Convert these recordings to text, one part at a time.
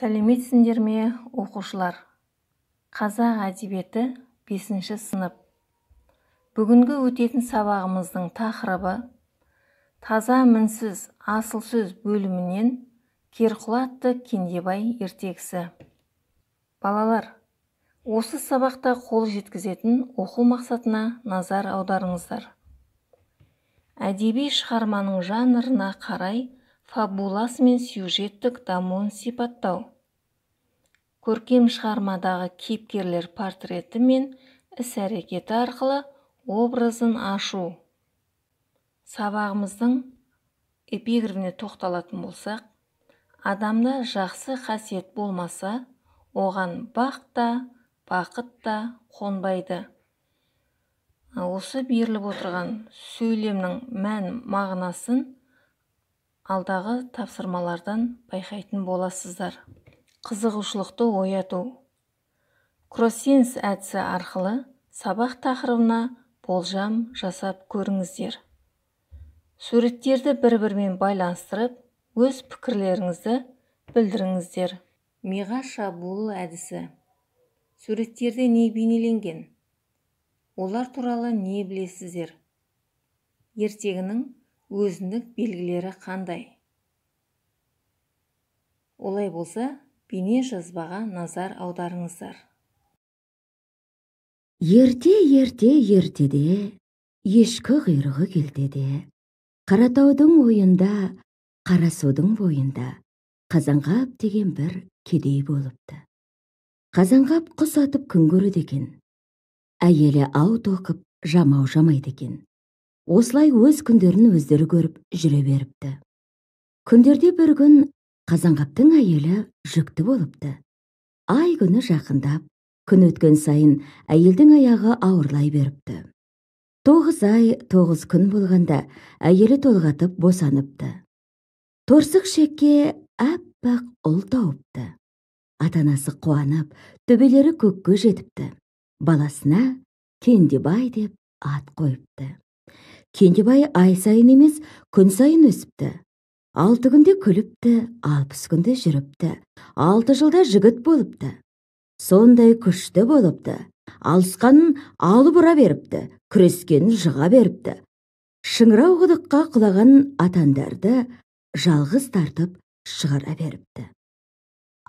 Сәлеметсіңдер ме, оқушылар? Қазақ әдебиеті 5-ші сынып. Бүгінгі өтетін сабағымыздың тақырыбы таза мінсіз асыл сөз бөлімінен Керқұл атты Кендебай ертегісі. Балалар, осы сабақта қол жеткізетін оқу мақсатына назар аударыңыздар. Әдеби шығарманың жанрына қарай фабуласы мен сюжеттік дамуын сипаттау. Көркем шығармадағы кейіпкерлер портреті мен іс-әрекеті арқылы образын ашу. Сабағымыздың эпиграфіне тоқталатын болсақ, адамда жақсы қасиет болмаса, оған бақ та, бақыт та қонбайды. Осы беріліп отырған сөйлемнің мән мағынасын алдағы тапсырмалардан байқайтын боласыздар. Қызығушылықты ояту. Кросенс әдісі арқылы сабақ тақырыбына болжам жасап көріңіздер. Суреттерді бір-бірімен байланыстырып, өз пікірлеріңізді білдіріңіздер. Миға шабуыл әдісі. Суреттерде не бейнеленген? Олар туралы не білесіздер? Ертегінің өзіндік белгілері қандай? Олай болса, бейне жазбаға назар аударыңыздар. Ертеде, ешкі құйрығы келтеде. Қаратаудың ойында, Қарасудың бойында Қазанғап деген бір кедей болыпты. Қазанғап құс атып күн көреді екен. Әйелі ау тоқып жамау жамайды екен. Осылай өз күндерін өздері көріп жүре беріпті. Күндерде бір күн Қазанғаптың әйелі жүкті болыпты. Ай күні жақындап, күн өткен сайын әйелдің аяғы ауырлай беріпті. 9 ай 9 күн болғанда әйелі толғатып босаныпты. Торсық шекке әппақ ұл тауыпты. Атанасы қуанып, төбелері көкке жетіпті. Баласына Кендебай деп ат қойыпты. Кендебай ай сайын емес, күн сайын өсіпті. 6 күнде күліпті, 60 күнде жүріпті. 6 жылда жігіт болыпты. Сондай күшті болыпты. Алысқанын алып ұра беріпті, күрескенін жыға беріпті. Шыңырау құдыққа құлаған атандарды жалғыз тартып шығара беріпті.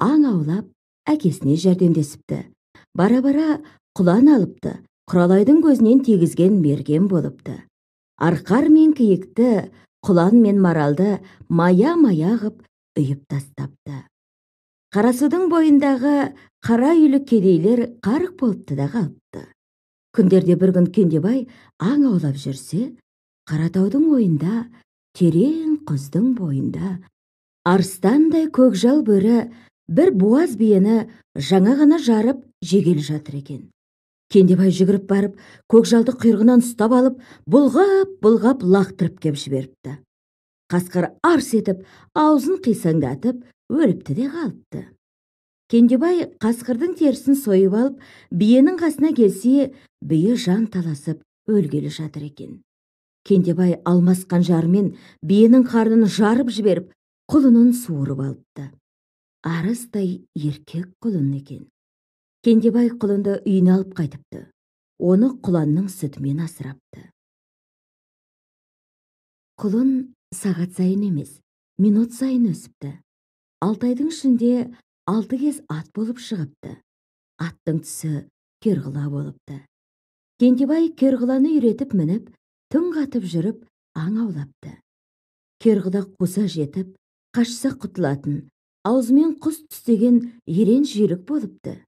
Аң аулап, әкесіне жәрдемдесіпті. Бара-бара құлан алыпты, Құралайдың көзінен тегізген мерген болыпты. Арқар мен киікті, құлан мен маралды мая-мая ғып үйіп тастапты. Қарасудың бойындағы қара үйлі кедейлер қарық болыпты да қалыпты. Күндерде бір күн Кендебай аң аулап жүрсе, Қаратаудың ойында, терең құздың бойында арыстандай көкжал бөрі бір буаз биені жаңа ғана жарып жегелі жатыр екен. Кендебай жүгіріп барып, көкжалды құйрығынан ұстап алып, бұлғап лақтырып кеп жіберіпті. Қасқыр арс етіп, аузын қисаңдатып, өліпті де қалыпты. Кендебай қасқырдың терісін сойып алып, биенің қасына келсе, бие жан таласып өлгелі жатыр екен. Кендебай алмас қанжарымен биенің қарнын жарып жіберіп, құлынын суырып алыпты. Арыстай еркек құлын екен. Кендебай құлынды үйіне алып қайтыпты. Оны құланның сүтімен асырапты. Құлын сағат сайын емес, минут сайын өсіпті. 6 айдың ішінде 6 кез ат болып шығыпты. Аттың түсі Керғұла болыпты. Кендебай Керғұланы үйретіп мініп, түн қатып жүріп, аң аулапты. Керғұла қуса жетіп, қашса құтылатын, аузымен құс түстеген ерен жүйрік болыпты.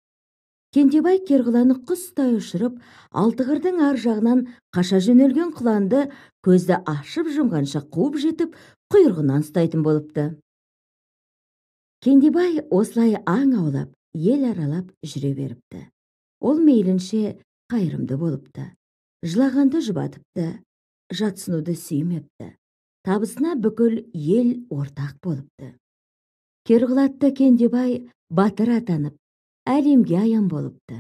Кендебай Керғұланы құстай ұшырып, Алтығырдың ар жағынан қаша жөнелген құланды көзді ашып жұмғанша қуып жетіп, құйрығынан ұстайтын болыпты. Кендебай осылай аң аулап, ел аралап жүре беріпті. Ол мейлінше қайырымды болыпты. Жылағанды жұбатыпты, жатсынуды сүймепті. Табысына бүкіл ел ортақ болыпты. Керғұл атты Кендебай батыр атанып, әлемге аян болыпты.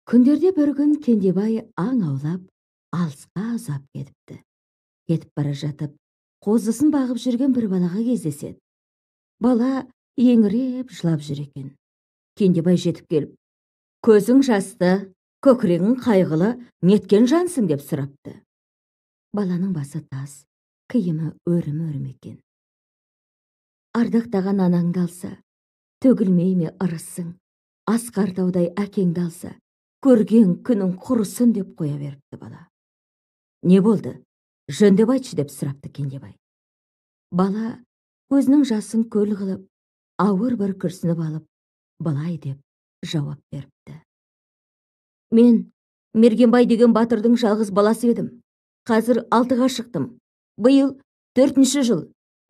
Күндерде бір күн Кендебай аң аулап, алысқа ұзап кетіпті. Кетіп бара жатып, қозысын бағып жүрген бір балаға кездеседі. Бала еңіреп жылап жүр екен. Кендебай жетіп келіп, көзің жасты, көкірегің қайғылы, неткен жансың деп сұрапты. Баланың басы тас, киімі өрім екен. Ардақтаған анаңды алса, төгілмей ме ырысың, асқар таудай әкеңді алса, көрген күнің құрысын деп қоя беріпті бала. Не болды? Жөндеп айтшы деп сұрапты Кендебай. Бала өзінің жасын көл қылып, ауыр бір күрсініп алып, былай деп жауап беріпті. Мен Мергенбай деген батырдың жалғыз баласы едім. Қазір 6-ға шықтым. Биыл 4-ші жыл.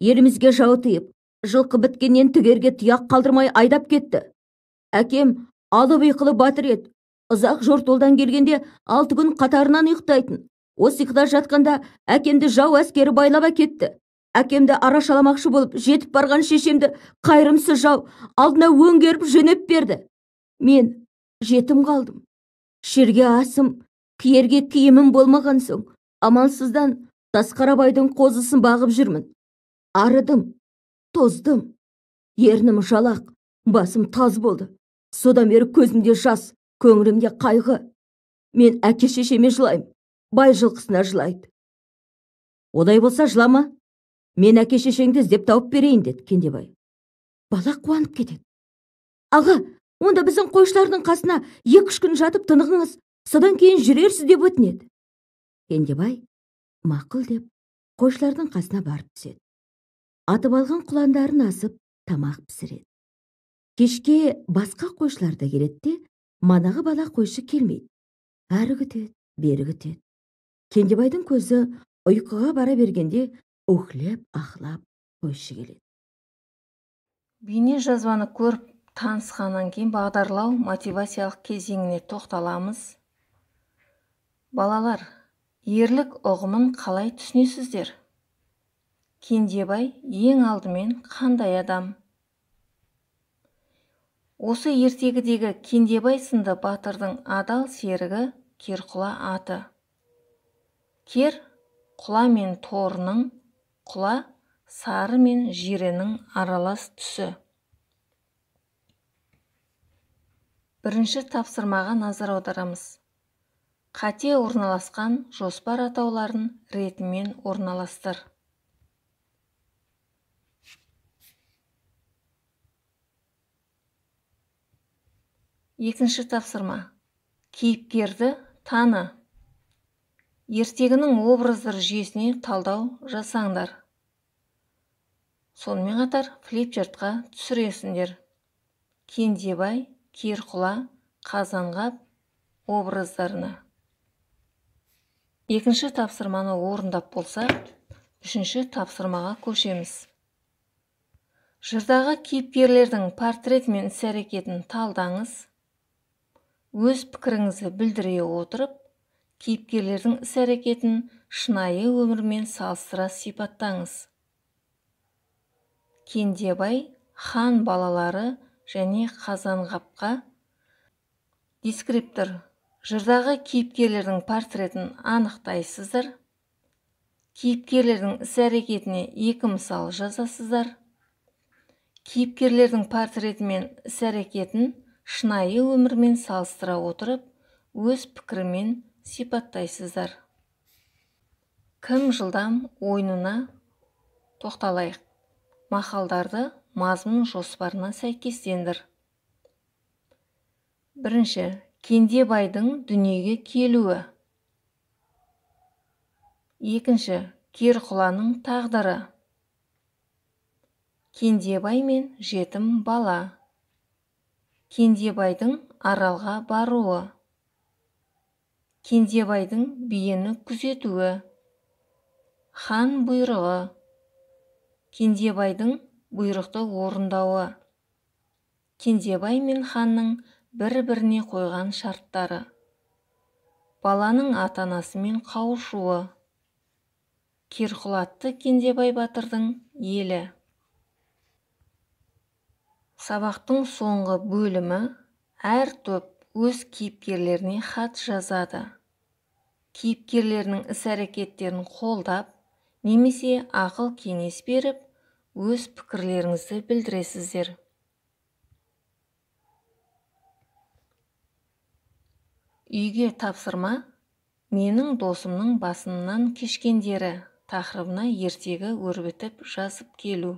Елімізге жау тиіп, жылқы біткеннен түгерге тұяқ қалдырмай айдап кетті. Әкем алып ұйқылы батыр еді. Ұзақ жортолдан келгенде 6 күн қатарынан ұйықтайтын. Осы ұйқыда жатқанда әкемді жау әскері байлап әкетті. Әкемді арашаламақшы болып жетіп барған шешемді қайырымсыз жау алдына өңгеріп жөнеп берді. Мен жетім қалдым. Шерге асым, киерге киімім болмаған соң, амалсыздан Тасқарабайдың қозысын бағып жүрмін. Арыдым, тоздым. Ернім жалақ, басым таз болды. Содан бері көзімде жас, көңілімде қайғы. Мен әке шешеме жылайым, бай жылқысына жылайды. Олай болса жылама. Мен әке шешеңді іздеп тауып берейін, деді Кендебай. Бала қуанып кетеді. Аға, онда біздің қойшылардың қасына 2-3 күн жатып тынығыңыз, содан кейін жүрерсіз деп өтінеді. Кендебай мақұл деп қойшылардың қасына барып түседі. Атып алған құландарын асып, тамақ пісіреді. Кешке басқа қойшылар да келеді де, манағы бала қойшы келмейді. Әрі күтеді, бері күтеді. Кендебайдың көзі ұйқыға бара бергенде уһлеп ахлап қойшы келеді. Бейне жазбаны көріп танысқаннан кейін бағдарлау мотивациялық кезеңіне тоқталамыз. Балалар, ерлік ұғымын қалай түсінесіздер? Кендебай ең алдымен қандай адам? Осы ертегідегі Кендебай сынды батырдың адал серігі Керқұла аты. Кер құла мен торының, құла сары мен жиренің аралас түсі. Бірінші тапсырмаға назар аударамыз. Қате орналасқан жоспар атауларын ретімен орналастыр. Екінші тапсырма. Кейіпкерді таны. Ертегінің образдар жүйесіне талдау жасаңдар. Сонымен қатар флипчартқа түсіресіңдер. Кендебай, Керқұла, Қазанғап образдарына. Екінші тапсырманы орындап болса, үшінші тапсырмаға көшеміз. Жырдағы кейіпкерлердің портреті мен іс-әрекетін талдаңыз. Өз пікіріңізді білдіре отырып, кейіпкерлердің іс-әрекетін шынайы өмірмен салыстыра сипаттаңыз. Кендебай, хан балалары және Қазанғапқа дескриптор. Жырдағы кейіпкерлердің портретін анықтайсыздар. Кейіпкерлердің іс-әрекетіне 2 мысал жазасыздар. Кейіпкерлердің портреті мен іс-әрекетін шынайы өмірмен салыстыра отырып, өз пікірімен сипаттайсыздар. Кім жылдам ойынына тоқталайық. Мақалдарды мазмұн жоспарына сәйкестендір. Бірінші. Кендебайдың дүниеге келуі. Екінші. Керқұланың тағдыры. Кендебай мен жетім бала. Кендебайдың аралға баруы. Кендебайдың биені күзетуі. Хан бұйрығы. Кендебайдың бұйрықты орындауы. Кендебай мен ханның бір-біріне қойған шарттары. Баланың ата-анасымен қауышуы. Керқұла атты Кендебай батырдың елі. Сабақтың соңғы бөлімі әр топ өз кейіпкерлеріне хат жазады. Кейіпкерлерінің іс-әрекеттерін қолдап, немесе ақыл кеңес беріп, өз пікірлеріңізді білдіресіздер. Үйге тапсырма менің досымның басынан кешкендері тақырыбына ертегі өрбітіп жазып келу.